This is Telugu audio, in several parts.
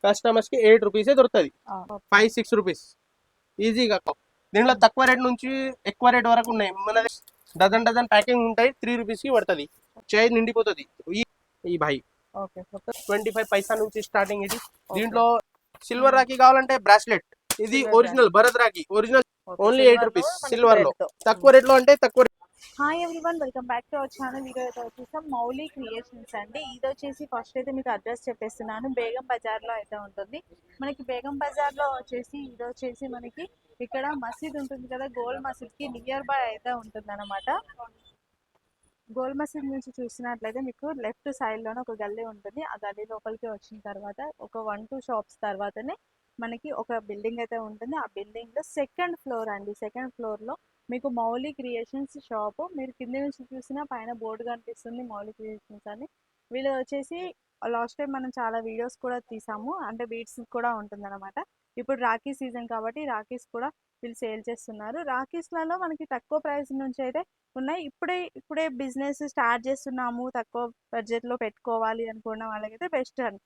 కస్టమర్స్ కి 8 రూపీసే దొరుకుతుంది. 5-6 రూపీస్ ఈజీగా. దీంట్లో తక్కువ రేట్ నుంచి ఎక్కువ రేట్ వరకు ఉన్నాయి. మన డజన్ ప్యాకింగ్ ఉంటాయి. 3 రూపీస్ కి పడుతుంది. చైన్ నిండిపోతుంది. ఈ భాయ్ 25 పైసా నుంచి స్టార్టింగ్ ఇది. దీంట్లో సిల్వర్ రాఖీ కావాలంటే బ్రాస్లెట్. ఇది original Bharat rakhi original only 8 rupees silver లో. తక్కువ రేట్ లో అంటే తక్కువ. Hi everyone, welcome back to our channel. Video అయితే వచ్చేసాం మౌలి క్రియేషన్స్ అండి. ఇది వచ్చేసి ఫస్ట్ అయితే మీకు అడ్రస్ చెప్పేస్తున్నాను. బేగం బజార్లో అయితే ఉంటుంది. మనకి బేగం బజార్లో వచ్చేసి ఇది వచ్చేసి మనకి ఇక్కడ మసీద్ ఉంటుంది కదా, గోల్ మసీద్కి నియర్ బై అయితే ఉంటుంది అనమాట. గోల్ మసీద్ నుంచి చూసినట్లయితే మీకు లెఫ్ట్ సైడ్లోనే ఒక గల్లీ ఉంటుంది. ఆ గల్లీ లోపలికి వచ్చిన తర్వాత ఒక 1-2 షాప్స్ తర్వాతనే మనకి ఒక బిల్డింగ్ అయితే ఉంటుంది. ఆ బిల్డింగ్లో సెకండ్ ఫ్లోర్ అండి. సెకండ్ ఫ్లోర్లో మీకు మౌలి క్రియేషన్స్ షాపు. మీరు కింద నుంచి చూసినా పైన బోర్డు కనిపిస్తుంది మౌలి క్రియేషన్స్ అని. వీళ్ళు వచ్చేసి లాస్ట్ టైం మనం చాలా వీడియోస్ కూడా తీసాము, అంటే బీట్స్ కూడా ఉంటుంది అనమాట. ఇప్పుడు రాఖీ సీజన్ కాబట్టి రాఖీస్ కూడా వీళ్ళు సేల్ చేస్తున్నారు. రాఖీస్లలో మనకి తక్కువ ప్రైస్ నుంచి అయితే ఉన్నాయి. ఇప్పుడే బిజినెస్ స్టార్ట్ చేస్తున్నాము, తక్కువ బడ్జెట్లో పెట్టుకోవాలి అనుకున్న వాళ్ళకైతే బెస్ట్ అండి.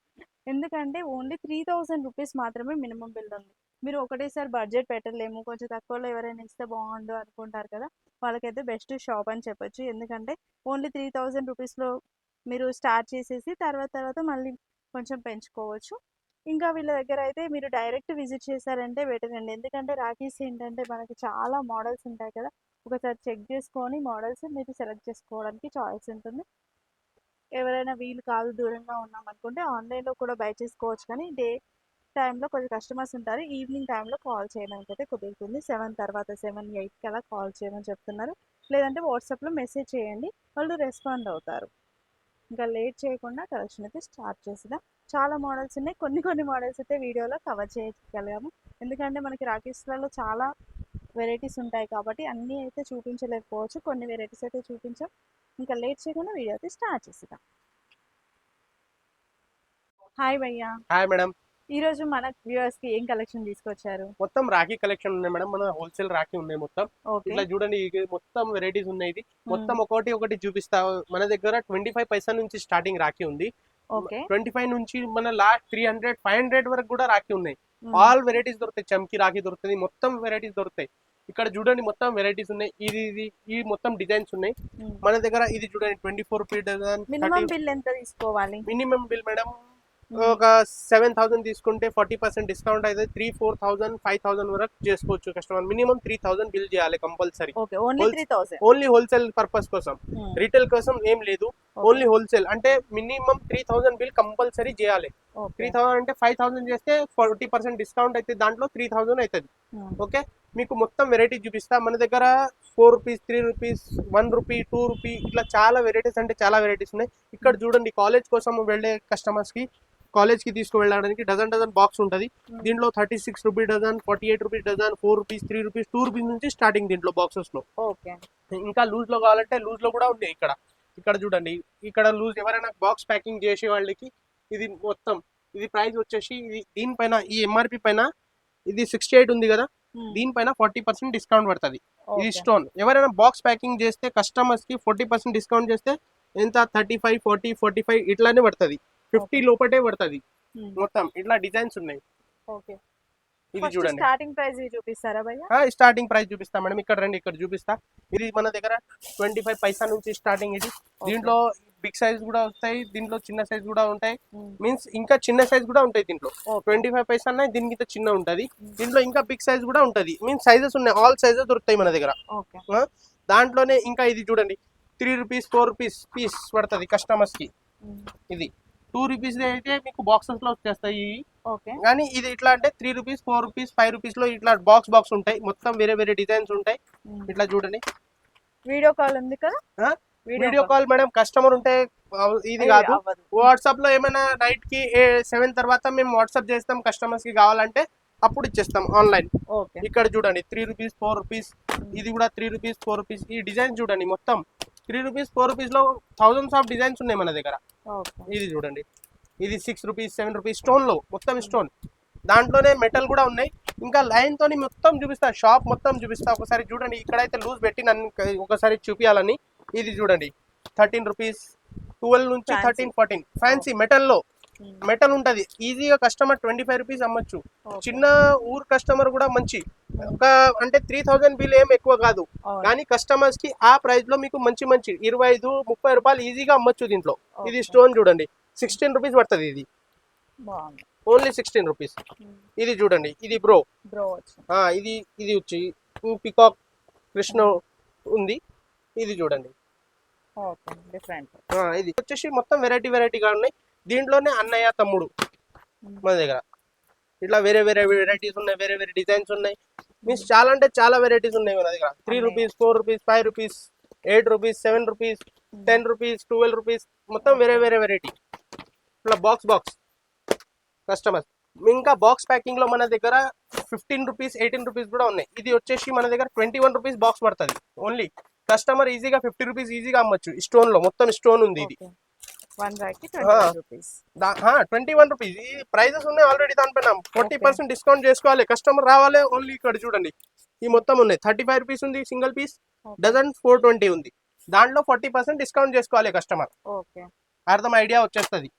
ఎందుకంటే ఓన్లీ 3000 రూపీస్ మాత్రమే మినిమం బిల్ ఉంది. మీరు ఒకటేసారి బడ్జెట్ పెట్టలేము, కొంచెం తక్కువలో ఎవరైనా ఇస్తే బాగుండు అనుకుంటారు కదా, వాళ్ళకైతే బెస్ట్ షాప్ అని చెప్పొచ్చు. ఎందుకంటే ఓన్లీ 3000 రూపీస్లో మీరు స్టార్ట్ చేసేసి తర్వాత మళ్ళీ కొంచెం పెంచుకోవచ్చు. ఇంకా వీళ్ళ దగ్గర అయితే మీరు డైరెక్ట్ విజిట్ చేశారంటే బెటర్ అండి. ఎందుకంటే రాఖీస్ ఏంటంటే మనకి చాలా మోడల్స్ ఉంటాయి కదా, ఒకసారి చెక్ చేసుకొని మోడల్స్ మీరు సెలెక్ట్ చేసుకోవడానికి చాయిస్ ఉంటుంది. ఎవరైనా వీలు కాదు దూరంగా ఉన్నాం అనుకుంటే ఆన్లైన్లో కూడా బై చేసుకోవచ్చు. కానీ డే టైంలో కొంచెం కస్టమర్స్ ఉంటారు. ఈవినింగ్ టైంలో కాల్ చేయడానికి అయితే కుదురుతుంది. 7 తర్వాత 7-8కి అలా కాల్ చేయమని చెప్తున్నారు. లేదంటే వాట్సాప్లో మెసేజ్ చేయండి, వాళ్ళు రెస్పాండ్ అవుతారు. ఇంకా లేట్ చేయకుండా కలెక్షన్ అయితే స్టార్ట్ చేసినాం. చాలా మోడల్స్ ఉన్నాయి. కొన్ని మోడల్స్ అయితే వీడియోలో కవర్ చేయగలిగాము. ఎందుకంటే మనకి రాఖీస్లలో చాలా వెరైటీస్ ఉంటాయి కాబట్టి అన్నీ అయితే చూపించలేకపోవచ్చు. కొన్ని వెరైటీస్ అయితే చూపించాం. ఇంకా లేట్ చేయకుండా వీడియో అయితే స్టార్ట్ చేసినాం. హాయ్ భయ్యా. Hi madam. ఈ రోజు మన వ్యూవర్స్ కి ఏం కలెక్షన్ తీసుకొచ్చారు? మొత్తం రాఖీ కలెక్షన్ ఉన్నాయి మేడం. మన హోల్సేల్ రాఖీ ఉన్నాయి మొత్తం. ఇట్లా చూడండి, మొత్తం వెరైటీస్ ఉన్నాయి. ఇది మొత్తం ఒకటి చూపిస్తా. మన దగ్గర 25 పైసా నుంచి స్టార్టింగ్ రాఖీ ఉంది. 25 నుంచి మన లాస్ట్ 300-500 వరకు కూడా రాఖీ ఉన్నాయి. ఆల్ వెరైటీస్ దొరుకుతాయి. చమ్కీ రాఖీ దొరుకుతుంది, మొత్తం వెరైటీస్ దొరుకుతాయి. ఇక్కడ చూడండి మొత్తం వెరైటీస్ ఉన్నాయి. ఈ మొత్తం డిజైన్స్ ఉన్నాయి మన దగ్గర. ఇది చూడండి 24 రూపీ డజన్. మినిమం బిల్ ఎంత తీసుకోవాలి? మినిమం బిల్ మేడం ఒక 7000 తీసుకుంటే 40% డిస్కౌంట్ అయితే 3000-4000 5000 వరకు చేసుకోవచ్చు. కస్టమర్ మినిమం 3000 బిల్ చేయాలి కంపల్సరీ. ఓన్లీ హోల్సేల్ పర్పస్ కోసం, రీటైల్ కోసం ఏం లేదు. ఓన్లీ హోల్సేల్ అంటే మినిమం 3000 బిల్ కంపల్సరీ చేయాలి. 3000 అంటే 5000 చేస్తే 40% డిస్కౌంట్ అయితే దాంట్లో 3000 అవుతుంది. ఓకే, మీకు మొత్తం వెరైటీ చూపిస్తా. మన దగ్గర 4 రూపీస్, 3 రూపీస్, 1 రూపీ, 2 రూపీ ఇట్లా చాలా వెరైటీస్ అంటే చాలా వెరైటీస్ ఉన్నాయి. ఇక్కడ చూడండి కాలేజ్ కోసం వెళ్ళే కస్టమర్స్ కి, కాలేజ్ కి తీసుకువెళ్ళడానికి డజన్ బాక్స్ ఉంటుంది. దీంట్లో 36 rupee dozen, 48 rupee dozen, 4 rupees, 3 rupees, 2 rupees నుంచి స్టార్టింగ్ దీంట్లో బాక్సెస్ లో. ఇంకా లూజ్ లో కావాలంటే లూజ్ లో కూడా ఉన్నాయి. ఇక్కడ చూడండి, ఇక్కడ లూజ్ ఎవరైనా బాక్స్ ప్యాకింగ్ చేసే వాళ్ళకి ఇది మొత్తం ఇది ప్రైస్ వచ్చేసి దీనిపైన ఈ ఎంఆర్పి పైన ఇది 68 ఉంది కదా, దీనిపైన 40% డిస్కౌంట్ పడుతుంది. ఇది స్టోన్. ఎవరైనా బాక్స్ ప్యాకింగ్ చేస్తే కస్టమర్స్ కి 40% డిస్కౌంట్ చేస్తే ఎంత 35, 40, 45 ఇట్లానే పడుతుంది. 50 లోపటే పడుతుంది. మొత్తం ఇట్లా డిజైన్స్ ఉన్నాయి. ఇది చూడండి స్టార్టింగ్ ప్రైస్ చూపిస్తారా భయ్యా? స్టార్టింగ్ ప్రైస్ చూపిస్తా మేడం. ఇక్కడ రండి, ఇక్కడ చూపిస్తా. ఇది మన దగ్గర 25 పైసా నుంచి స్టార్టింగ్. ఇది దీంట్లో బిగ్ సైజ్ కూడా వస్తాయి, దీంట్లో చిన్న సైజ్ కూడా ఉంటాయి. మీన్స్ ఇంకా చిన్న సైజ్ కూడా ఉంటాయి దీంట్లో. 25 పైసా దీనికి చిన్న ఉంటది. దీంట్లో ఇంకా బిగ్ సైజ్ కూడా ఉంటది. మీన్స్ సైజెస్ ఉన్నాయి, ఆల్ సైజెస్ దొరుకుతాయి మన దగ్గర. దాంట్లోనే ఇంకా ఇది చూడండి 3 రూపీస్, 4 రూపీస్ పీస్ పడుతుంది కస్టమర్స్ కి. ఇది 2 రూపీస్ అయితే మీకు బాక్సెస్ లో వచ్చేస్తాయి. కానీ ఇది ఇట్లా అంటే 3 రూపీస్, 4 రూపీస్, 5 రూపీస్ లో ఇట్లా బాక్స్ ఉంటాయి. మొత్తం వేరే డిజైన్స్ ఉంటాయి. ఇట్లా చూడండి. వీడియో కాల్ ఉంది కదా? వీడియో కాల్ మేడం కస్టమర్ ఉంటే ఇది కాదు. వాట్సాప్ లో ఏమైనా నైట్ కి 7 తర్వాత మేము వాట్సాప్ చేస్తాం. కస్టమర్స్ కి కావాలంటే అప్పుడు ఇచ్చేస్తాం ఆన్లైన్. ఇక్కడ చూడండి 3 రూపీస్, 4 రూపీస్. ఇది కూడా 3 రూపీస్, 4 రూపీస్. ఈ డిజైన్ చూడండి మొత్తం 3 రూపీస్, 4 రూపీస్ లో థౌసండ్స్ ఆఫ్ డిజైన్స్ ఉన్నాయి మన దగ్గర. ఇది చూడండి, ఇది 6 రూపీస్, 7 రూపీస్ స్టోన్ లో, మొత్తం స్టోన్. దాంట్లోనే మెటల్ కూడా ఉన్నాయి. ఇంకా లైన్ తోని మొత్తం చూపిస్తా, షాప్ మొత్తం చూపిస్తా. ఒకసారి చూడండి, ఇక్కడైతే లూజ్ పెట్టి నన్ను ఒకసారి చూపించాలని. ఇది చూడండి 13 రూపీస్, 12 నుంచి 13, 14 ఫ్యాన్సీ మెటల్ లో. మెటల్ ఉంటది, ఈజీగా కస్టమర్ 25 రూపీస్ అమ్మచ్చు. చిన్న ఊరు కస్టమర్ కూడా మంచి ఒక అంటే 3000 బిల్ ఏం ఎక్కువ కాదు, కానీ కస్టమర్స్ కి ఆ ప్రైస్ లో మీకు మంచి మంచి 25-30 రూపాయలు ఈజీగా అమ్మచ్చు దీంట్లో. ఇది స్టోన్ చూడండి 16 రూపీస్ పడుతుంది, ఇది ఓన్లీ 16 రూపీస్. ఇది చూడండి, ఇది బ్రో ఇది ఇది వచ్చి పికాక్ కృష్ణ ఉంది, ఇది చూడండి. ఇది వచ్చేసి మొత్తం వెరైటీగా ఉన్నాయి. దీంట్లోనే అన్నయ్య తమ్ముడు మన దగ్గర ఇట్లా వేరే వెరైటీస్ ఉన్నాయి, వేరే డిజైన్స్ ఉన్నాయి. మీన్స్ చాలా అంటే చాలా వెరైటీస్ ఉన్నాయి మన దగ్గర. 3 rupees, 4 rupees, 5 rupees, 8 rupees, 7 rupees, 10 rupees, 12 rupees, మొత్తం వేరే వెరైటీ. ఇట్లా బాక్స్ కస్టమర్స్. ఇంకా బాక్స్ ప్యాకింగ్ లో మన దగ్గర 15 రూపీస్, 18 రూపీస్ కూడా ఉన్నాయి. ఇది వచ్చేసి మన దగ్గర 21 రూపీస్ బాక్స్ పడుతుంది ఓన్లీ. కస్టమర్ ఈజీగా 50 రూపీస్ ఈజీగా అమ్మచ్చు. స్టోన్ లో మొత్తం స్టోన్ ఉంది ఇది. 21 రూపీస్ ఈ ప్రైజెస్ ఉన్నాయి ఆల్రెడీ. దానిపైన 40% డిస్కౌంట్ చేసుకోవాలి, కస్టమర్ రావాలి. ఓన్లీ ఇక్కడ చూడండి ఈ మొత్తం ఉన్నాయి. 35 రూపీస్ ఉంది సింగిల్ పీస్, డజన్ 420 ఉంది. దాంట్లో 40% డిస్కౌంట్ చేసుకోవాలి కస్టమర్. అర్థం ఐడియా వచ్చేస్తుంది.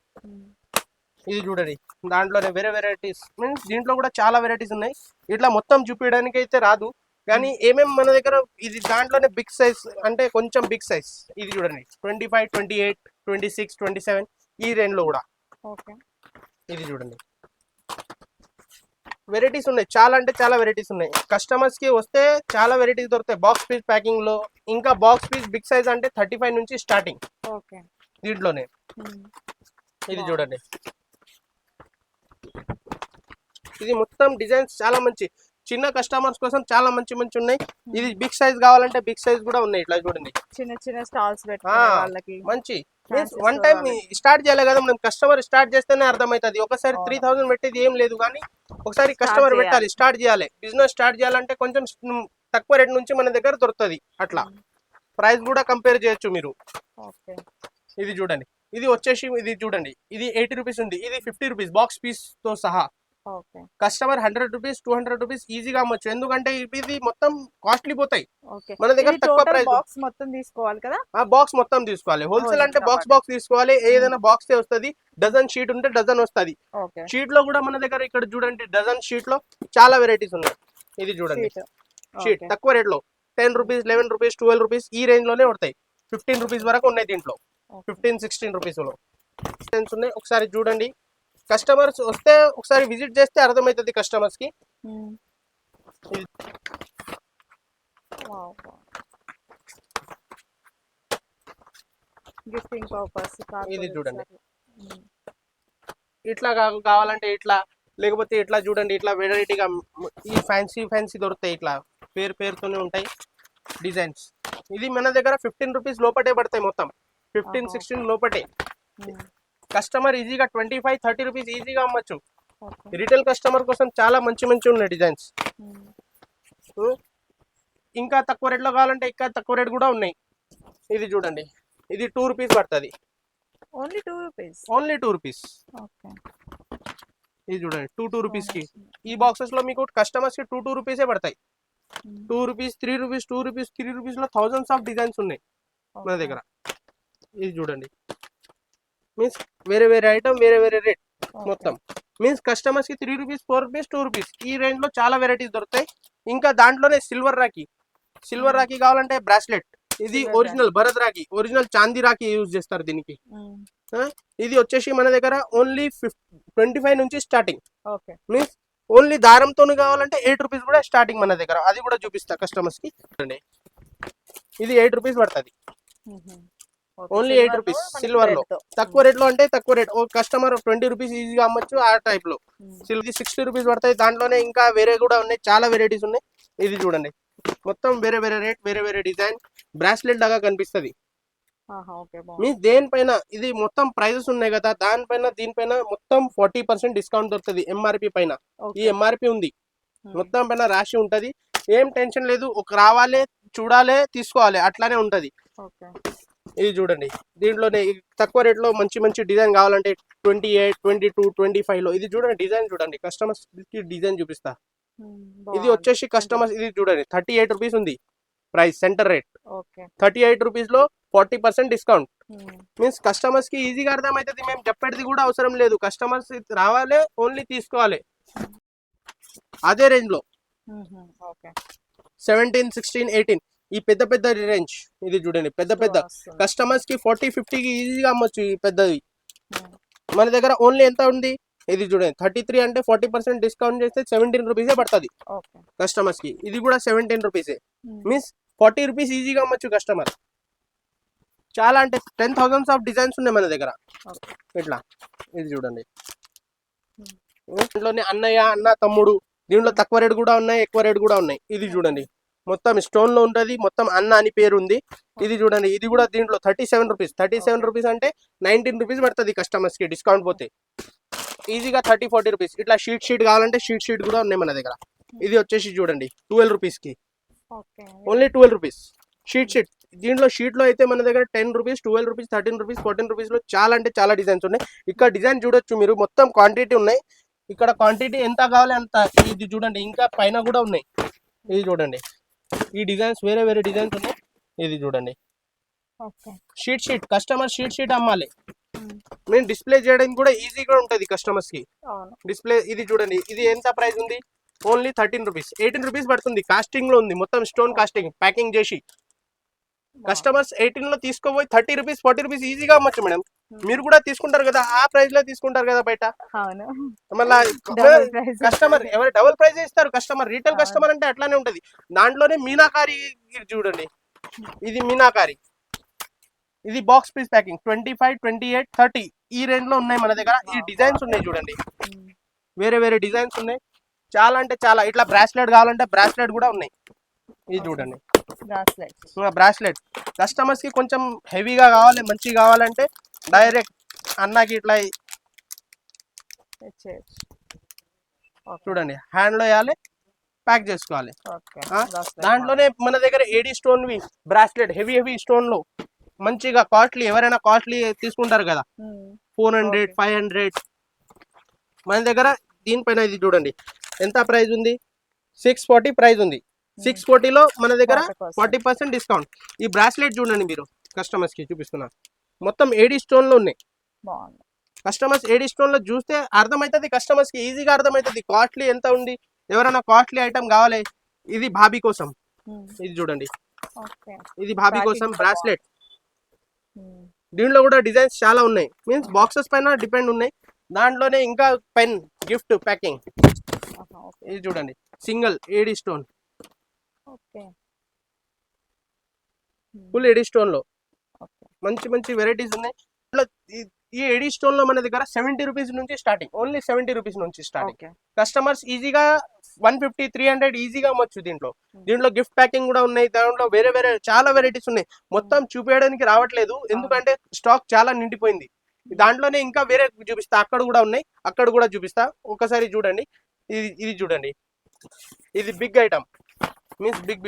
ఇది చూడండి, దాంట్లోనే వేరే వెరైటీస్ మీన్స్ దీంట్లో కూడా చాలా వెరైటీస్ ఉన్నాయి. ఇట్లా మొత్తం చూపించడానికి అయితే రాదు, కానీ ఏమేమి మన దగ్గర ఇది దాంట్లోనే బిగ్ సైజ్ అంటే కొంచెం బిగ్ సైజ్. ఇది చూడండి 25, 28, 26, 27 ఈ రేంజ్ లో కూడా. ఇది చూడండి వెరైటీస్ ఉన్నాయి, చాలా అంటే చాలా వెరైటీస్ ఉన్నాయి. కస్టమర్స్ కి వస్తే చాలా వెరైటీస్ దొరుకుతాయి బాక్స్ పీస్ ప్యాకింగ్ లో. ఇంకా బాక్స్ పీస్ బిగ్ సైజ్ అంటే 35 నుంచి స్టార్టింగ్ దీంట్లోనే. ఇది చూడండి, ఇది మొత్తం డిజైన్స్ చాలా మంచి చిన్న కస్టమర్స్ కోసం చాలా మంచి ఉన్నాయి. ఇది బిగ్ సైజ్ కావాలంటే బిగ్ సైజ్ కూడా ఉన్నాయి. ఇట్లా చూడండి చిన్న స్టాల్స్ మంచి మీన్స్ వన్ టైం స్టార్ట్ చేయాలి కదా మనం. కస్టమర్ స్టార్ట్ చేస్తేనే అర్థమవుతుంది. ఒకసారి 3000 పెట్టేది ఏం లేదు, కానీ ఒకసారి కస్టమర్ పెట్టాలి, స్టార్ట్ చేయాలి. బిజినెస్ స్టార్ట్ చేయాలంటే కొంచెం తక్కువ రేట్ నుంచి మన దగ్గర దొరుకుతుంది. అట్లా ప్రైస్ కూడా కంపేర్ చేయొచ్చు మీరు. ఇది చూడండి, ఇది వచ్చేసి ఇది చూడండి, ఇది 80 రూపీస్ ఉంది, ఇది 50 రూపీస్ బాక్స్ పీస్ తో సహా. కస్టమర్ 100 రూపీస్, 200 రూపీస్ ఈజీగా అమ్మొచ్చు. ఎందుకంటే ఇది మొత్తం కాస్ట్లీ పోతాయి మన దగ్గర. తక్కువ ప్రైస్ బాక్స్ మొత్తం తీసుకోవాలి కదా. బాక్స్ మొత్తం తీసుకోవాలి. హోల్సేల్ అంటే బాక్స్ తీసుకోవాలి. ఏదైనా బాక్స్ వస్తుంది. డజన్ షీట్ ఉంటే డజన్ వస్తుంది. షీట్ లో కూడా మన దగ్గర ఇక్కడ చూడండి డజన్ షీట్ లో చాలా వెరైటీస్ ఉన్నాయి. ఇది చూడండి షీట్ తక్కువ రేట్ లో 10 రూపీస్, 11 రూపీస్, 12 రూపీస్ ఈ రేంజ్ లోనే పడతాయి. 15 రూపీస్ వరకు ఉన్నాయి దీంట్లో. 15-16 రూపీస్ లో ఉన్నాయి. ఒకసారి చూడండి, కస్టమర్స్ వస్తే ఒకసారి విజిట్ చేస్తే అర్థమవుతుంది కస్టమర్స్ కి. ఇది చూడండి, ఇట్లా కావాలంటే ఇట్లా, లేకపోతే ఇట్లా చూడండి, ఇట్లా వెరైటీగా ఈ ఫ్యాన్సీ దొరుకుతాయి. ఇట్లా పేరుతోనే ఉంటాయి డిజైన్స్. ఇది మన దగ్గర 15 రూపీస్ లోపటే పడతాయి. మొత్తం 15-16 లోపటే. కస్టమర్ ఈజీగా 25-30 రూపీస్ ఈజీగా అమ్మచ్చు. రిటైల్ కస్టమర్ కోసం చాలా మంచి ఉన్నాయి డిజైన్స్. ఇంకా తక్కువ రేట్ లో కావాలంటే ఇంకా తక్కువ రేట్ కూడా ఉన్నాయి. ఇది చూడండి, ఇది 2 రూపీస్ పడుతుంది. Only 2 rupees. ఇది చూడండి 2 రూపీస్ కి. ఈ బాక్సెస్ లో మీకు కస్టమర్స్ కి 2 రూపీసే పడతాయి. 2 రూపీస్, 3 రూపీస్, 2 రూపీస్, 3 రూపీస్ లో థౌజండ్స్ ఆఫ్ డిజైన్స్ ఉన్నాయి మన దగ్గర. ఇది చూడండి మీన్స్ వేరే ఐటమ్ వేరే రేట్ మొత్తం. మీన్స్ కస్టమర్స్ కి 3 రూపీస్, 4 రూపీస్, 2 రూపీస్ ఈ రేంజ్ లో చాలా వెరైటీస్ దొరుకుతాయి. ఇంకా దాంట్లోనే సిల్వర్ రాఖీ కావాలంటే బ్రాస్లెట్. ఇది ఒరిజినల్ భరత్ రాఖీ, ఒరిజినల్ చాందీ రాఖీ యూజ్ చేస్తారు దీనికి. ఇది వచ్చేసి మన దగ్గర ఓన్లీ 25 నుంచి స్టార్టింగ్. మీన్స్ ఓన్లీ దారంతో కావాలంటే 8 రూపీస్ కూడా స్టార్టింగ్ మన దగ్గర. అది కూడా చూపిస్తా కస్టమర్స్ కి. ఇది 8 రూపీస్ పడుతుంది. ఓన్లీ 8 రూపీస్ సిల్వర్ లో. తక్కువ రేట్ లో అంటే తక్కువ రేట్. ఓ కస్టమర్ 20 రూపీస్ ఈజీగా అమ్మచ్చు ఆ టైప్ లో. సిల్వర్ 60 రూపీస్ పడతాయి. దాంట్లోనే ఇంకా వేరే కూడా ఉన్నాయి, చాలా వెరైటీస్ ఉన్నాయి. ఇది చూడండి మొత్తం వేరే రేట్, వేరే డిజైన్. బ్రాస్లెట్ లాగా కనిపిస్తుంది. మీ దేనిపైన ఇది మొత్తం ప్రైజెస్ ఉన్నాయి కదా, దానిపైన దీనిపైన మొత్తం 40% డిస్కౌంట్ దొరుకుతుంది. ఎంఆర్పి పైన ఈ ఎంఆర్పి ఉంది, మొత్తం పైన రాసి ఉంటది. ఏం టెన్షన్ లేదు, ఒక రావాలి, చూడాలి, తీసుకోవాలి, అట్లానే ఉంటది. ఇది చూడండి, దీంట్లోనే తక్కువ రేట్ లో మంచి డిజైన్ కావాలంటే 28, 22, 25 లో. ఇది చూడండి డిజైన్ చూడండి, కస్టమర్స్ కి డిజైన్ చూపిస్తా. ఇది వచ్చేసి కస్టమర్స్ ఇది చూడండి 38 రూపీస్ ఉంది ప్రైస్, సెంటర్ రేట్. 38 రూపీస్ లో 40% డిస్కౌంట్. మీన్స్ కస్టమర్స్ కి ఈజీగా అర్థమవుతుంది, మేము చెప్పేది కూడా అవసరం లేదు, కస్టమర్స్ రావాలి ఓన్లీ తీసుకోవాలి. అదే రేంజ్ లో 17, 16, 18 ఈ పెద్ద పెద్ద రేంజ్ ఇది చూడండి, పెద్ద పెద్ద కస్టమర్స్ కి 40-50 కి ఈజీగా అమ్మొచ్చు. ఈ పెద్దది మన దగ్గర ఓన్లీ ఎంత ఉంది, ఇది చూడండి 33 అంటే 40% డిస్కౌంట్ చేస్తే 17 రూపీసే పడుతుంది కస్టమర్స్ కి. ఇది కూడా 17 రూపీసే. మీన్స్ 40 రూపీస్ ఈజీగా అమ్మొచ్చు కస్టమర్. చాలా అంటే 10,000 ఆఫ్ డిజైన్స్ ఉన్నాయి మన దగ్గర. ఇట్లా ఇది చూడండి, దీంట్లోనే అన్నయ్య అన్న తమ్ముడు, దీంట్లో తక్కువ రేట్ కూడా ఉన్నాయి, ఎక్కువ రేట్ కూడా ఉన్నాయి. ఇది చూడండి మొత్తం స్టోన్ లో ఉంటది, మొత్తం అన్న అని పేరు ఉంది. ఇది చూడండి, ఇది కూడా దీంట్లో 37 రూపీస్. 37 రూపీస్ అంటే 19 రూపీస్ పడుతుంది కస్టమర్స్ కి డిస్కౌంట్ పోతే. ఈజీగా 30-40 రూపీస్. ఇట్లా షీట్ కావాలంటే షీట్ కూడా ఉన్నాయి మన దగ్గర. ఇది వచ్చేసి చూడండి 12 రూపీస్ కి, ఓన్లీ 12 రూపీస్ షీట్. దీంట్లో షీట్ లో అయితే మన దగ్గర 10 రూపీస్, 12 రూపీస్, 13 రూపీస్, 14 రూపీస్ లో చాలా అంటే చాలా డిజైన్స్ ఉన్నాయి. ఇక్కడ డిజైన్ చూడొచ్చు మీరు, మొత్తం క్వాంటిటీ ఉన్నాయి. ఇక్కడ క్వాంటిటీ ఎంత కావాలి అంత. ఇది చూడండి, ఇంకా పైన కూడా ఉన్నాయి. ఇది చూడండి, ఈ డిజైన్స్ వేరే వేరే డిజైన్స్ ఉన్నాయి. ఇది చూడండి షీట్ కస్టమర్ షీట్ అమ్మాలి. మేము డిస్ప్లే చేయడానికి కూడా ఈజీగా ఉంటుంది కస్టమర్స్ కి డిస్ప్లే. ఇది చూడండి, ఇది ఎంత ప్రైస్ ఉంది, ఓన్లీ 13 రూపీస్. 18 రూపీస్ పడుతుంది, కాస్టింగ్ లో ఉంది, మొత్తం స్టోన్ కాస్టింగ్ ప్యాకింగ్ చేసి. కస్టమర్స్ 18 లో తీసుకోపోయి 30 రూపీస్ 40 రూపీస్ ఈజీగా అమ్మచ్చు మేడం. మీరు కూడా తీసుకుంటారు కదా, ఆ ప్రైస్ లో తీసుకుంటారు కదా బయట. మళ్ళీ కస్టమర్ ఎవరు డబుల్ ప్రైస్ ఇస్తారు కస్టమర్. రీటైల్ కస్టమర్ అంటే అట్లానే ఉంటది. దాంట్లోనే మీనాకారి చూడండి, ఇది మీనాకారి, ఇది బాక్స్ పీస్ ప్యాకింగ్ 25, 28, 30 ఈ రేంజ్ లో ఉన్నాయి మన దగ్గర. ఈ డిజైన్స్ ఉన్నాయి చూడండి, వేరే వేరే డిజైన్స్ ఉన్నాయి. చాలా అంటే చాలా. ఇట్లా బ్రాస్లెట్ కావాలంటే బ్రాస్లెట్ కూడా ఉన్నాయి. ఇది చూడండి బ్రాస్లెట్. కస్టమర్స్ కి కొంచెం హెవీగా కావాలి, మంచిగా కావాలంటే డైరెక్ట్ అన్నకి ఇట్లా చూడండి హ్యాండ్ లో వేయాలి, ప్యాక్ చేసుకోవాలి. దాంట్లోనే మన దగ్గర ఏడీ స్టోన్ వి బ్రాస్లెట్, హెవీ స్టోన్ లో మంచిగా కాస్ట్లీ. ఎవరైనా కాస్ట్లీ తీసుకుంటారు కదా, 400, 500 మన దగ్గర. దీనిపైన ఇది చూడండి ఎంత ప్రైస్ ఉంది, 640 ప్రైస్ ఉంది. 640 లో మన దగ్గర 40% డిస్కౌంట్. ఈ బ్రాస్లెట్ చూడండి మీరు, కస్టమర్స్ కి చూపిస్తున్నా, మొత్తం ఏడీ స్టోన్ లో ఉన్నాయి. కస్టమర్స్ ఏడీ స్టోన్ లో చూస్తే అర్థమవుతుంది, కస్టమర్స్ కి ఈజీగా అర్థమవుతుంది కాస్ట్లీ ఎంత ఉంది. ఎవరైనా కాస్ట్లీ ఐటమ్ కావాలి, ఇది భాబీ కోసం. ఇది చూడండి, ఇది భాబీ కోసం బ్రాస్లెట్. దీంట్లో కూడా డిజైన్స్ చాలా ఉన్నాయి. మీన్స్ బాక్సెస్ పైన డిపెండ్ ఉన్నాయి. దాంట్లోనే ఇంకా పెన్ గిఫ్ట్ ప్యాకింగ్. ఇది చూడండి single AD stone, full AD stone లో మంచి మంచి వెరైటీస్ ఉన్నాయి. ఈ ఏడీ స్టోన్ లో మన దగ్గర 70 రూపీస్ నుంచి స్టార్టింగ్, ఓన్లీ 70 రూపీస్ నుంచి స్టార్టింగ్. కస్టమర్స్ ఈజీగా 150, 300 ఈజీగా అమ్మొచ్చు. దీంట్లో గిఫ్ట్ ప్యాకింగ్ కూడా ఉన్నాయి. దాంట్లో వేరే వేరే చాలా వెరైటీస్ ఉన్నాయి. మొత్తం చూపించడానికి రావట్లేదు, ఎందుకంటే స్టాక్ చాలా నిండిపోయింది. దాంట్లోనే ఇంకా వేరే చూపిస్తా, అక్కడ కూడా ఉన్నాయి, అక్కడ కూడా చూపిస్తా. ఒకసారి చూడండి, ఇది చూడండి, ఇది బిగ్ ఐటమ్. మీన్స్ బిగ్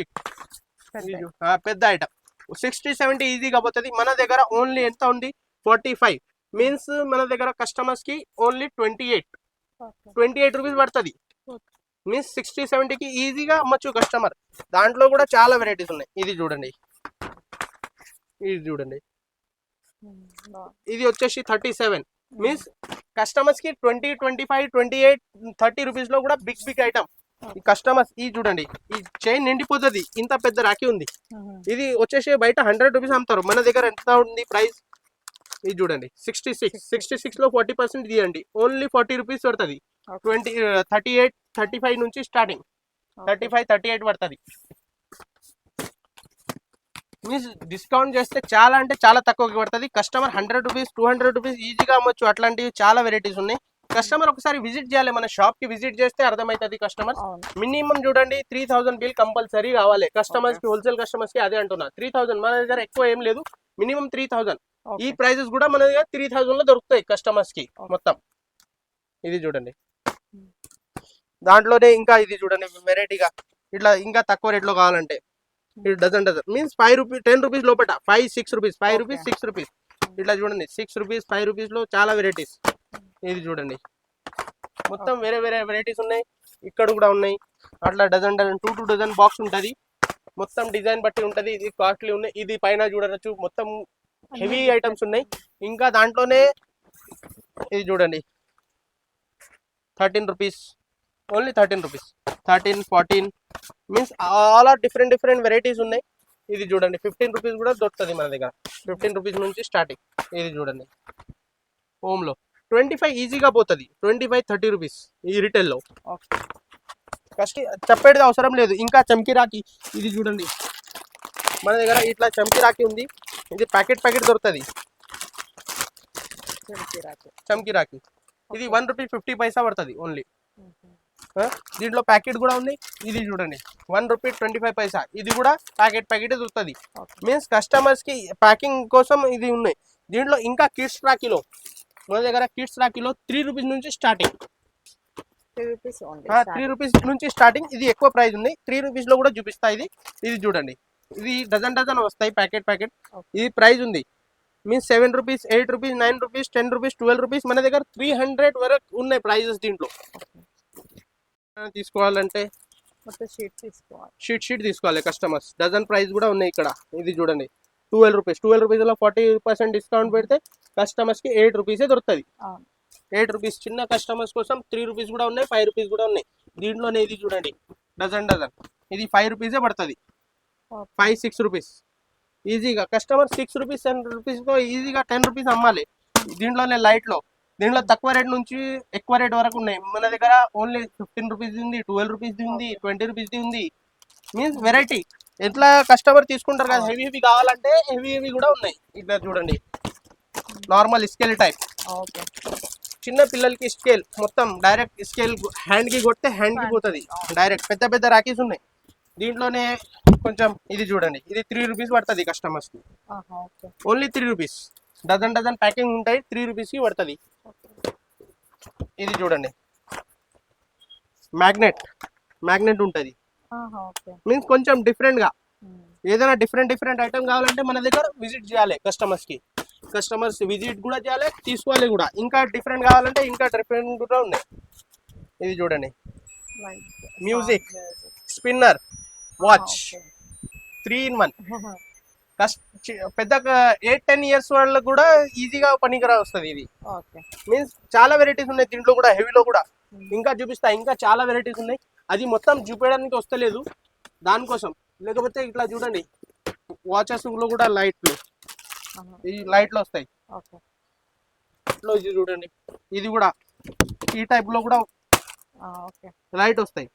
పెద్ద ఐటమ్ 60-70 ఈజీగా పోతుంది. మన దగ్గర ఓన్లీ ఎంత ఉంది, 45. మీన్స్ మన దగ్గర కస్టమర్స్ కి ఓన్లీ 28 రూపీస్ పడుతుంది. మీన్స్ 60-70 కి ఈజీగా అమ్మచ్చు కస్టమర్. దాంట్లో కూడా చాలా వెరైటీస్ ఉన్నాయి. ఇది చూడండి, ఇది వచ్చేసి 37. మీన్స్ కస్టమర్స్ కి 20, 25, 28, 30 రూపీస్ లో కూడా బిగ్ ఐటమ్. ఈ కస్టమర్స్ ఈ చూడండి, ఈ చైన్ నిండిపోతుంది, ఇంత పెద్ద రాఖీ ఉంది. ఇది వచ్చేసి బయట 100 రూపీస్ అమ్ముతారు, మన దగ్గర ఎంత ఉంది ప్రైస్. ఇది చూడండి 66 లో 40% తీయండి, ఓన్లీ 40 రూపీస్ పడుతుంది. 38, 35 నుంచి స్టార్టింగ్, 35, 38 పడుతుంది. మీన్స్ డిస్కౌంట్ చేస్తే చాలా అంటే చాలా తక్కువకి పడుతుంది. కస్టమర్ 100 రూపీస్, 200 రూపీస్ ఈజీగా అమ్మొచ్చు. అట్లాంటివి చాలా వెరైటీస్ ఉన్నాయి. కస్టమర్ ఒకసారి విజిట్ చేయాలి, మన షాప్ కి విజిట్ చేస్తే అర్థమవుతుంది. కస్టమర్ మినిమం చూడండి 3000 బిల్ కంపల్సరీ కావాలి కస్టమర్స్ కి. హోల్సేల్ కస్టమర్స్ కి అదే అంటున్నా, 3000. మన దగ్గర ఎక్కువ ఏం లేదు, మినిమం 3000. ఈ ప్రైజెస్ కూడా మన దగ్గర 3000 లో దొరుకుతాయి కస్టమర్స్ కి మొత్తం. ఇది చూడండి, దాంట్లోనే ఇంకా ఇది చూడండి వెరైటీగా, ఇట్లా ఇంకా తక్కువ రేట్ లో కావాలంటే ఇది డజన్ మీన్స్ 5 రూపీస్, 10 రూపీస్ లోపల 5, 6 రూపీస్, 5 రూపీస్, 6 రూపీస్. ఇట్లా చూడండి 6 రూపీస్, 5 రూపీస్ లో చాలా వెరైటీస్. ఇది చూడండి మొత్తం వేరే వేరే వెరైటీస్ ఉన్నాయి. ఇక్కడ కూడా ఉన్నాయి. అట్లా డజన్ 2 డజన్ బాక్స్ ఉంటుంది. మొత్తం డిజైన్ బట్టి ఉంటది. ఇది కాస్ట్లీ ఉన్నాయి. ఇది పైన చూడవచ్చు మొత్తం హెవీ ఐటమ్స్ ఉన్నాయి. ఇంకా దాంట్లోనే ఇది చూడండి 13 rupees, only 13 rupees, 13, 14 means all are different varieties ఉన్నాయి. ఇది చూడండి 15 రూపీస్ కూడా దొరుకుతుంది మన దగ్గర. 15 రూపీస్ నుంచి స్టార్టింగ్. ఇది చూడండి హోమ్లో 25 ఈజీగా పోతుంది. 25, 30 రూపీస్ ఈ రిటైల్లో. ఫస్ట్ చెప్పేది అవసరం లేదు. ఇంకా చమ్కీ రాఖీ ఇది చూడండి మన దగ్గర ఇట్లా చమ్కీ రాఖీ ఉంది. ఇది ప్యాకెట్ దొరుకుతుంది చమ్కీ రాఖీ. ఇది 1 రూపీ 50 పైసా పడుతుంది ఓన్లీ. దీంట్లో ప్యాకెట్ కూడా ఉంది. ఇది చూడండి 1 రూపీ 25 పైసా. ఇది కూడా ప్యాకెట్ దొరుకుతుంది. మీన్స్ కస్టమర్స్ కి ప్యాకింగ్ కోసం ఇది ఉన్నాయి. దీంట్లో ఇంకా కిడ్స్ రాఖీలో మన దగ్గర 3 రూపీస్ నుంచి స్టార్టింగ్. 3 రూపీస్ నుంచి స్టార్టింగ్. ఇది ఎక్కువ ప్రైస్ ఉంది. 3 రూపీస్ లో కూడా చూపిస్తా. ఇది చూడండి. ఇది డజన్ వస్తాయి ప్యాకెట్. ఇది ప్రైస్ ఉంది. Means 7 rupees, 8 rupees, 9 rupees, 10 rupees, 12 rupees మన దగ్గర 300 వరకు ఉన్నాయి ప్రైజెస్. దీంట్లో తీసుకోవాలంటే షీట్ తీసుకోవాలి కస్టమర్స్. డజన్ ప్రైస్ కూడా ఉన్నాయి ఇక్కడ. ఇది చూడండి 12 రూపీస్. 12 రూపీస్లో 40% డిస్కౌంట్ పెడితే కస్టమర్స్కి 8 రూపీసే దొరుకుతుంది. 8 రూపీస్. చిన్న కస్టమర్స్ కోసం 3 రూపీస్ కూడా ఉన్నాయి, 5 రూపీస్ కూడా ఉన్నాయి. దీంట్లోనే ఇది చూడండి డజన్. ఇది 5 రూపీసే పడుతుంది. 5, 6 రూపీస్ ఈజీగా. కస్టమర్ 6 రూపీస్ 10 రూపీస్తో ఈజీగా 10 రూపీస్ అమ్మాలి. దీంట్లోనే లైట్లో. దీంట్లో తక్కువ రేట్ నుంచి ఎక్కువ రేట్ వరకు ఉన్నాయి మన దగ్గర. ఓన్లీ 15 రూపీస్ ఉంది, 12 రూపీస్ ఉంది, 20 రూపీస్ ఉంది. మీన్స్ వెరైటీ ఎట్లా కస్టమర్ తీసుకుంటారు కదా. హెవీ కావాలంటే హెవీ కూడా ఉన్నాయి. ఇట్లా చూడండి నార్మల్ స్కేల్ టైప్. చిన్న పిల్లలకి స్కేల్ మొత్తం డైరెక్ట్ స్కేల్ హ్యాండ్ కి కొడితే హ్యాండ్ కి పోతుంది డైరెక్ట్. పెద్ద రాఖీస్ ఉన్నాయి దీంట్లోనే. కొంచెం ఇది చూడండి. ఇది 3 రూపీస్ పడుతుంది కస్టమర్స్ కి. Only 3 rupees. డజన్ ప్యాకింగ్ ఉంటాయి. 3 రూపీస్ కి పడుతుంది. ఇది చూడండి మ్యాగ్నెట్ ఉంటుంది. మీన్స్ కొంచెం డిఫరెంట్ గా ఏదైనా డిఫరెంట్ ఐటమ్ కావాలంటే మన దగ్గర విజిట్ చేయాలి. కస్టమర్స్ విజిట్ కూడా చేయాలి, తీసుకోవాలి కూడా. ఇంకా డిఫరెంట్ కావాలంటే ఇంకా డిఫరెంట్ కూడా ఉన్నాయి. ఇది చూడండి మ్యూజిక్, స్పిన్నర్, వాచ్ 3 in 1. పెద్ద 8-10 ఇయర్స్ వాళ్ళకు కూడా ఈజీగా పనికిరా వస్తుంది. ఇది మీన్స్ చాలా వెరైటీస్ ఉన్నాయి దీంట్లో కూడా. హెవీలో కూడా ఇంకా చూపిస్తా. ఇంకా చాలా వెరైటీస్ ఉన్నాయి. అది మొత్తం చూపించడానికి వస్తలేదు దానికోసం. లేకపోతే ఇట్లా చూడండి వాచెస్ లో కూడా లైట్లు, ఈ లైట్లు వస్తాయి. ఇది చూడండి ఇది కూడా ఈ టైప్ లో కూడా లైట్ వస్తాయి.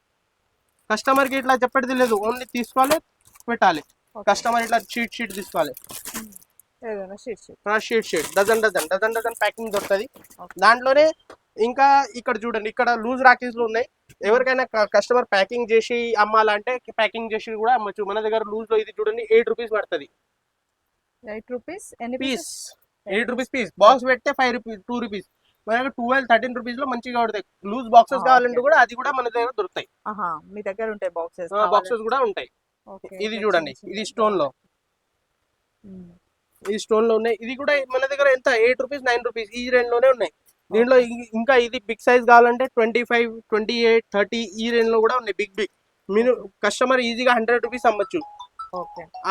కస్టమర్ కి ఇట్లా చెప్పేది లేదు. ఓన్లీ తీసుకోవాలి, పెట్టాలి. కస్టమర్ ఇట్లా షీట్ తీసుకోవాలి. షీట్ డజన్ ప్యాకింగ్ దొరుకుతుంది దాంట్లోనే. ఇంకా ఇక్కడ చూడండి ఇక్కడ లూజ్ రాఖీస్ లో ఉన్నాయి. ఎవరికైనా కస్టమర్ ప్యాకింగ్ చేసి అమ్మాలంటే ప్యాకింగ్ చేసి కూడా అమ్మచ్చు మన దగ్గర. లూజ్ లో ఇది చూడండి 8 రూపీస్ పడుతుంది. 8 rupees piece. 8 rupees piece. Box పెడితే 5 రూపీస్, 2 రూపీస్. మన దగ్గర 12, 13 రూపీస్ లో మంచిగా పడతాయి. లూజ్ బాక్సెస్ కావాలంటే కూడా అది కూడా మన దగ్గర దొరుకుతాయి. మీ దగ్గర ఉంటాయి బాక్సెస్ కూడా ఉంటాయి. ఇది చూడండి ఇది స్టోన్ లో. ఇది స్టోన్ లో ఉన్నాయి. ఇది కూడా మన దగ్గర ఎంత 8 రూపీస్, 9 రూపీస్ ఈ రేంజ్ లోనే ఉన్నాయి. దీంట్లో ఇంకా ఇది బిగ్ సైజ్ కావాలంటే 25, 28, 30 ఈ రేంజ్ లో కూడా ఉన్నాయి. బిగ్ మీరు కస్టమర్ ఈజీగా 100 రూపీస్ అమ్మచ్చు.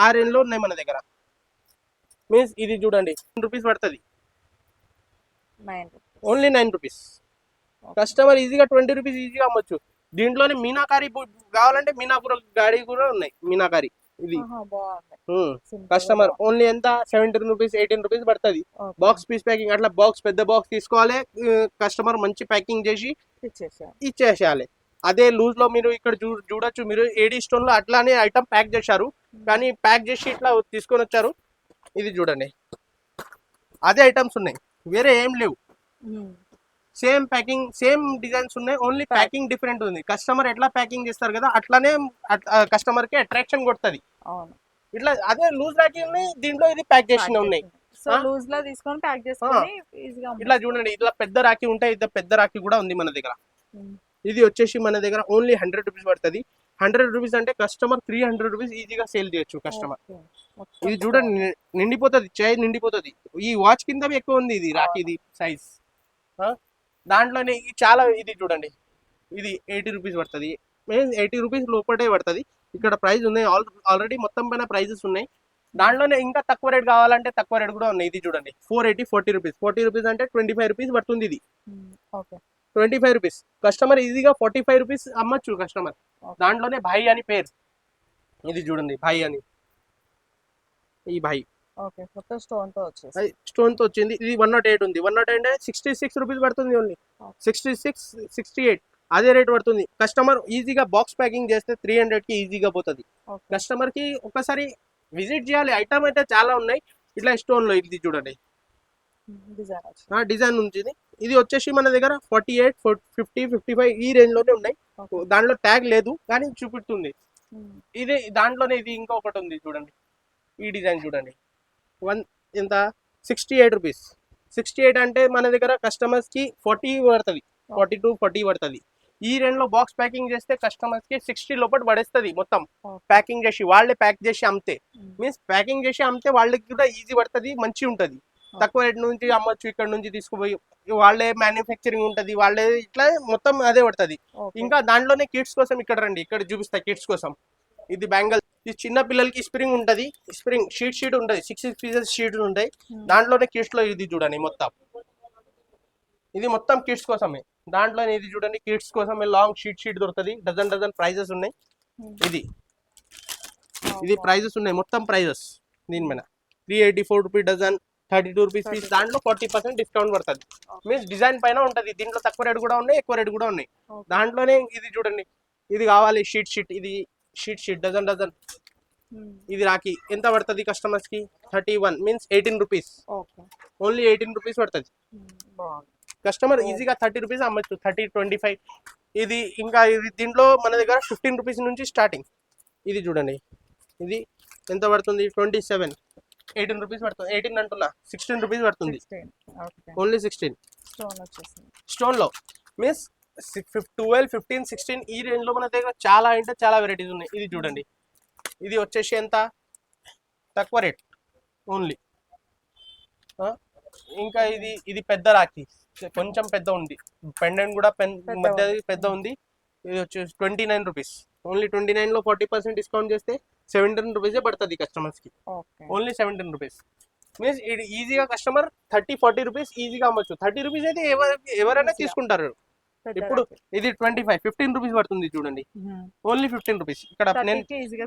ఆ రేంజ్ లో ఉన్నాయి మన దగ్గర. మీన్స్ ఇది చూడండి 10 రూపీస్ పడుతుంది. Only 9 rupees. కస్టమర్ ఈజీగా 20 రూపీస్ ఈజీగా అమ్మచ్చు. దీంట్లోనే మీనాకారి కావాలంటే మీనాపుర గాడి కూడా ఉన్నాయి. మీనాకారి ఇది కస్టమర్ ఓన్లీ ఎంత 17 రూపీస్, 18 రూపీస్ పడుతుంది. Box piece packing. అట్లా బాక్స్ పెద్ద బాక్స్ తీసుకోవాలి. కస్టమర్ మంచి ప్యాకింగ్ చేసి ఇచ్చేసేయాలి. అదే లూజ్ లో మీరు ఇక్కడ చూడొచ్చు. మీరు ఏడీ స్టోన్ లో అట్లానే ఐటమ్ ప్యాక్ చేశారు, కానీ ప్యాక్ చేసి ఇట్లా తీసుకొని వచ్చారు. ఇది చూడండి అదే ఐటమ్స్ ఉన్నాయి, వేరే ఏం లేవు. సేమ్ ప్యాకింగ్, సేమ్ డిజైన్స్ ఉన్నాయి. ఓన్లీ ప్యాకింగ్ డిఫరెంట్ ఉంది. కస్టమర్ ఎట్లా ప్యాకింగ్ చేస్తారు కదా అట్లానే కస్టమర్ కి అట్రాక్షన్ కొడుతుంది. ఇట్లా అదే లూజ్ రాఖీ దీంట్లో ఇది ప్యాక్ చేసిన ఉన్నాయి. ఇట్లా చూడండి ఇట్లా పెద్ద రాఖీ ఉంటాయి. ఇట్లా పెద్ద రాఖీ కూడా ఉంది మన దగ్గర. ఇది వచ్చేసి మన దగ్గర ఓన్లీ 100 రూపీస్ పడుతుంది. 100 రూపీస్ అంటే కస్టమర్ 300 రూపీస్ ఈజీగా సేల్ చేయొచ్చు కస్టమర్. ఇది చూడండి నిండిపోతుంది, చైర్ నిండిపోతుంది. ఈ వాచ్ కింద ఎక్కువ ఉంది ఇది రాఖీది సైజ్. దాంట్లోనే చాలా. ఇది చూడండి ఇది 80 రూపీస్ పడుతుంది. 80 రూపీస్ లోపటే పడుతుంది. ఇక్కడ ప్రైస్ ఉన్నాయి, ఆల్రెడీ మొత్తం పైన ప్రైజెస్ ఉన్నాయి. దాంట్లోనే ఇంకా తక్కువ రేట్ కావాలంటే తక్కువ రేట్ కూడా ఉన్నాయి. ఇది చూడండి 480, 40 రూపీస్. 40 రూపీస్ అంటే 25 రూపీస్ పడుతుంది. ఇది ఓకే 25 రూపీస్. కస్టమర్ ఈజీగా 45 రూపీస్ అమ్మచ్చు కస్టమర్. దాంట్లోనే భాయ్ అని పేరు. ఇది చూడండి భాయ్ అని, ఈ భాయ్ ఓకే మొత్తం స్టోన్ తో వచ్చేసి స్టోన్ తో వచ్చింది. ఇది 108 ఉంది. 108 అంటే 66 రూపీస్ పడుతుంది ఓన్లీ. 66, 68 అదే రేట్ పడుతుంది. కస్టమర్ ఈజీగా బాక్స్ ప్యాకింగ్ చేస్తే 300 కి ఈజీగా పోతుంది. కస్టమర్ కి ఒకసారి విజిట్ చేయాలి. ఐటమ్ అయితే చాలా ఉన్నాయి. ఇట్లా స్టోన్ లో ఇది చూడండి డిజైన్ ఉంటుంది. ఇది వచ్చేసి మన దగ్గర 48, 50, 55 ఈ రేంజ్ లోనే ఉన్నాయి. దాంట్లో ట్యాగ్ లేదు కానీ చూపిస్తుంది. ఇది దాంట్లోనే ఇది ఇంకొకటి ఉంది చూడండి. ఈ డిజైన్ చూడండి ఎంత 68 రూపీస్. 68 అంటే మన దగ్గర కస్టమర్స్ కి 40 పడుతుంది, 42, 40 పడుతుంది. ఈ రేంజ్ లో బాక్స్ ప్యాకింగ్ చేస్తే కస్టమర్స్ కి 60 లోపల పడేస్తుంది. మొత్తం ప్యాకింగ్ చేసి వాళ్ళే ప్యాక్ చేసి అమ్మితే, మీన్స్ ప్యాకింగ్ చేసి అమ్మితే వాళ్ళకి కూడా ఈజీ పడుతుంది, మంచిగా ఉంటుంది. తక్కువ రేట్ నుంచి అమ్మచ్చు. ఇక్కడ నుంచి తీసుకుపోయి వాళ్ళే మ్యానుఫ్యాక్చరింగ్ ఉంటది, వాళ్ళే ఇట్లా మొత్తం అదే పడుతుంది. ఇంకా దాంట్లోనే కిడ్స్ కోసం ఇక్కడ రండి, ఇక్కడ చూపిస్తా కిడ్స్ కోసం. ఇది బ్యాంగల్. ఇది చిన్న పిల్లలకి స్ప్రింగ్ ఉంటది, స్ప్రింగ్ షీట్ ఉంటది, 6 పీసెస్ షీట్ ఉంటాయి. దాంట్లోనే కిడ్స్ లో ఇది చూడండి మొత్తం. ఇది మొత్తం కిడ్స్ కోసమే. దాంట్లోనే ఇది చూడండి కిడ్స్ కోసమే లాంగ్ షీట్ దొరుకుతుంది. డజన్ ప్రైజెస్ ఉన్నాయి. ఇది ప్రైజెస్ ఉన్నాయి, మొత్తం ప్రైజెస్ దీని మీద 384 రూపీ డజన్, 32 రూపీస్ పీస్. దాంట్లో 40% డిస్కౌంట్ పడుతుంది. మీన్స్ డిజైన్ పైన ఉంటది. దీంట్లో తక్కువ రేట్ కూడా ఉన్నాయి, ఎక్కువ రేట్ కూడా ఉన్నాయి. దాంట్లోనే ఇది చూడండి, ఇది కావాలి షీట్, ఇది షీట్ డజన్. ఇది రాఖీ ఎంత పడుతుంది కస్టమర్స్ కి? 31 మీన్స్ 18 రూపీస్. ఓన్లీ 18 రూపీస్ పడుతుంది. కస్టమర్ ఈజీగా 30 రూపీస్ అమ్మచ్చు, 30, 25. ఇది ఇంకా ఇది దీంట్లో మన దగ్గర 15 రూపీస్ నుంచి స్టార్టింగ్. ఇది చూడండి, ఇది ఎంత పడుతుంది? 27, 18 రూపీస్ పడుతుంది. 18 అంటున్నా, 16 రూపీస్ పడుతుంది. ఓన్లీ 16 స్టోన్ లో. మీన్స్ 12, 15, 16 ఈ రేంజ్ లో మన దగ్గర చాలా అంటే చాలా వెరైటీస్ ఉన్నాయి. ఇది చూడండి, ఇది వచ్చేసి ఎంత తక్కువ రేట్ ఓన్లీ. ఇంకా ఇది పెద్ద రాఖీ, కొంచెం పెద్ద ఉంది. పెండెంట్ కూడా పెద్ద ఉంది. ఇది వచ్చేసి 29 రూపీస్. ఓన్లీ 29 లో 40% డిస్కౌంట్ చేస్తే 17 రూపీసే పడుతుంది కస్టమర్స్ కి. Only 17 rupees. మీన్స్ ఇది ఈజీగా కస్టమర్ 30, 40 రూపీస్ ఈజీగా అమ్మచ్చు. 30 రూపీస్ అయితే ఎవరైనా తీసుకుంటారు. ఇప్పుడు ఇది 25, 15 రూపీస్ పడుతుంది చూడండి. Only 15 rupees. ఇక్కడ నేను ఈజీగా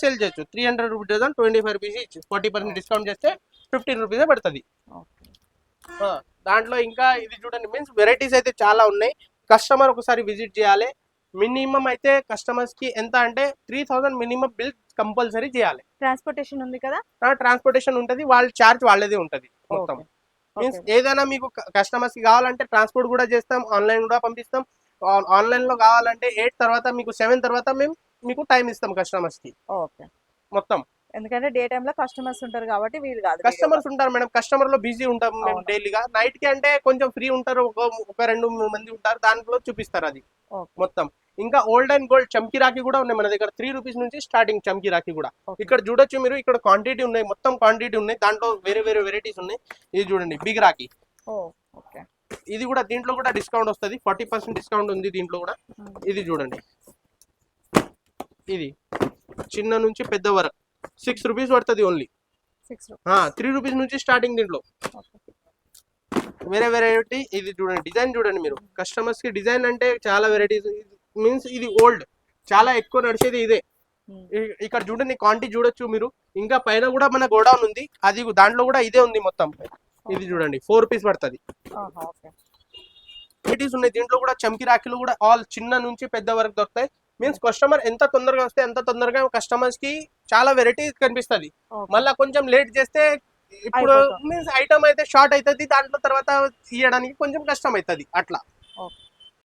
సేల్ చేయొచ్చు. 300 రూపీస్ డజన్, 25 రూపీస్ ఇచ్చి 40% డిస్కౌంట్ చేస్తే 15 రూపీసే పడుతుంది. దాంట్లో ఇంకా ఇది చూడండి, మీన్స్ వెరైటీస్ అయితే చాలా ఉన్నాయి. కస్టమర్ ఒకసారి విజిట్ చేయాలి. మినిమం అయితే కస్టమర్స్ కి ఎంత అంటే 3000 మినిమం బిల్ కంపల్సరీ చేయాలి. ట్రాన్స్పోర్టేషన్ ఉంది కదా? ట్రాన్స్పోర్టేషన్ ఉంటది, వాళ్ళ చార్జ్ వాళ్ళదే ఉంటది మొత్తం. మీన్స్ ఏదైనా మీకు కస్టమర్స్ కి కావాలంటే ట్రాన్స్పోర్ట్ కూడా చేస్తాం, ఆన్లైన్ కూడా పంపిస్తాం. ఆన్లైన్ లో కావాలంటే 8 తర్వాత మీకు 7 తర్వాత మేము మీకు టైం ఇస్తాం కస్టమర్స్ కి మొత్తం. ఎందుకంటే డే టైమ్ లో కస్టమర్స్ ఉంటారు కాబట్టి వీలు కాదు. కస్టమర్స్ ఉంటారు మేడం, కస్టమర్ లో బిజీ ఉంటాం మేము డైలీగా. నైట్ కి అంటే కొంచెం ఫ్రీ ఉంటారు, ఒక 2 మంది ఉంటారు, దాంట్లో చూపిస్తారు అది మొత్తం. ఇంకా ఓల్డ్ అండ్ గోల్డ్ చమ్కీ రాఖీ కూడా ఉన్నాయి మన దగ్గర. 3 రూపీస్ నుంచి స్టార్టింగ్ చమ్కీ రాఖీ కూడా. ఇక్కడ చూడొచ్చు మీరు, ఇక్కడ క్వాంటిటీ ఉన్నాయి, మొత్తం క్వాంటిటీ ఉన్నాయి. దాంట్లో వేరే వెరైటీస్ ఉన్నాయి. ఇది చూడండి బిగ్ రాఖీ. ఇది కూడా దీంట్లో కూడా డిస్కౌంట్ వస్తుంది, 40% డిస్కౌంట్ ఉంది దీంట్లో కూడా. ఇది చూడండి, ఇది చిన్న నుంచి పెద్ద వరకు 6 రూపీస్ పడుతుంది ఓన్లీ. 3 రూపీస్ నుంచి స్టార్టింగ్ దీంట్లో. వేరే వెరైటీ. ఇది చూడండి డిజైన్ చూడండి మీరు. కస్టమర్స్ కి డిజైన్ అంటే చాలా వెరైటీస్. మీన్స్ ఇది ఓల్డ్, చాలా ఎక్కువ నడిచేది ఇదే. ఇక్కడ చూడండి క్వాంటిటీ చూడొచ్చు మీరు. ఇంకా పైన కూడా మన గోడౌన్ ఉంది, అది దాంట్లో కూడా ఇదే ఉంది మొత్తం. ఇది చూడండి 4 రూపీస్ పడుతుంది. వెరైటీస్ ఉన్నాయి దీంట్లో కూడా. చమ్కీ రాఖీలు కూడా ఆల్ చిన్న నుంచి పెద్ద వరకు దొరుకుతాయి. మీన్స్ కస్టమర్ ఎంత తొందరగా వస్తే అంత తొందరగా కస్టమర్స్ కి చాలా వెరైటీ కనిపిస్తుంది. మళ్ళా కొంచెం లేట్ చేస్తే ఇప్పుడు మీన్స్ ఐటమ్ అయితే షార్ట్ అవుతుంది, దాంట్లో తర్వాత ఇవ్వడానికి కొంచెం కష్టం అవుతుంది అట్లా.